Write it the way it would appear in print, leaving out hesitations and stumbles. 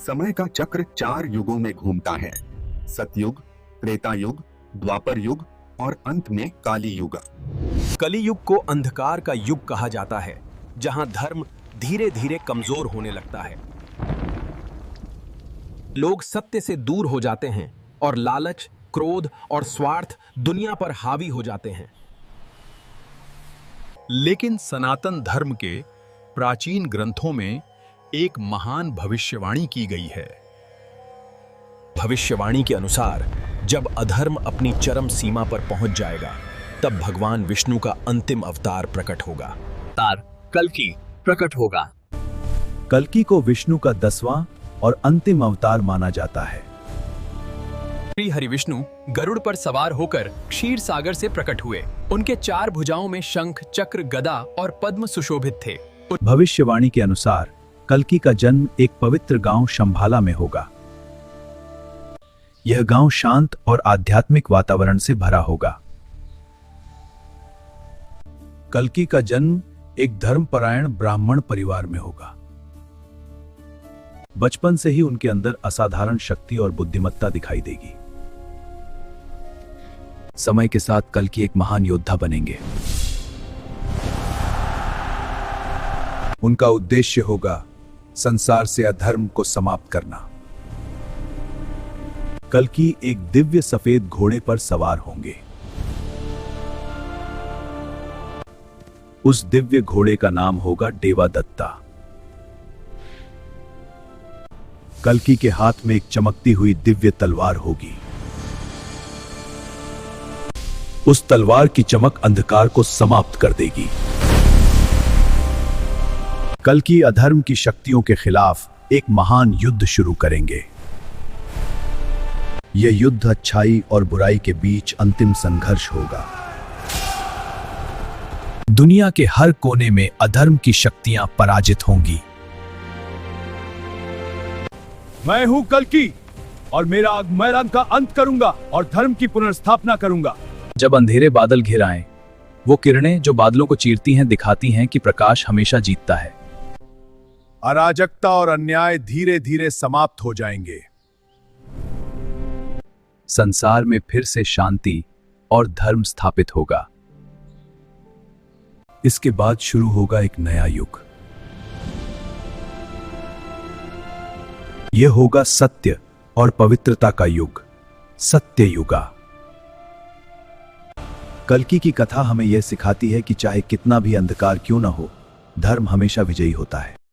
समय का चक्र 4 युगों में घूमता है, सतयुग, त्रेता युग, द्वापर युग और अंत में काली युग। कली युग को अंधकार का युग कहा जाता है, जहां धर्म धीरे धीरे कमजोर होने लगता है। लोग सत्य से दूर हो जाते हैं और लालच, क्रोध और स्वार्थ दुनिया पर हावी हो जाते हैं। लेकिन सनातन धर्म के प्राचीन ग्रंथों में एक महान भविष्यवाणी की गई है। भविष्यवाणी के अनुसार जब अधर्म अपनी चरम सीमा पर पहुंच जाएगा, तब भगवान विष्णु का अंतिम अवतार प्रकट होगा। कल्कि प्रकट होगा। कल्कि को विष्णु का 10वां और अंतिम अवतार माना जाता है। श्री हरि विष्णु गरुड़ पर सवार होकर क्षीर सागर से प्रकट हुए। उनके 4 भुजाओं में शंख, चक्र, गदा और पद्म सुशोभित थे। भविष्यवाणी के अनुसार कल्कि का जन्म एक पवित्र गांव शंभाला में होगा। यह गांव शांत और आध्यात्मिक वातावरण से भरा होगा। कल्कि का जन्म एक धर्मपरायण ब्राह्मण परिवार में होगा। बचपन से ही उनके अंदर असाधारण शक्ति और बुद्धिमत्ता दिखाई देगी। समय के साथ कल्कि एक महान योद्धा बनेंगे। उनका उद्देश्य होगा संसार से अधर्म को समाप्त करना। कल्कि एक दिव्य सफेद घोड़े पर सवार होंगे। उस दिव्य घोड़े का नाम होगा देवादत्ता। कल्कि के हाथ में एक चमकती हुई दिव्य तलवार होगी। उस तलवार की चमक अंधकार को समाप्त कर देगी। कल्कि अधर्म की शक्तियों के खिलाफ एक महान युद्ध शुरू करेंगे। यह युद्ध अच्छाई और बुराई के बीच अंतिम संघर्ष होगा। दुनिया के हर कोने में अधर्म की शक्तियां पराजित होंगी। मैं हूं कल्कि और मेरा आगमन का अंत करूंगा और धर्म की पुनर्स्थापना करूंगा। जब अंधेरे बादल घिर आएं, वो किरणें जो बादलों को चीरती हैं दिखाती हैं कि प्रकाश हमेशा जीतता है। अराजकता और अन्याय धीरे धीरे समाप्त हो जाएंगे। संसार में फिर से शांति और धर्म स्थापित होगा। इसके बाद शुरू होगा एक नया युग। यह होगा सत्य और पवित्रता का युग, सत्य युगा। कल्कि की कथा हमें यह सिखाती है कि चाहे कितना भी अंधकार क्यों न हो, धर्म हमेशा विजयी होता है।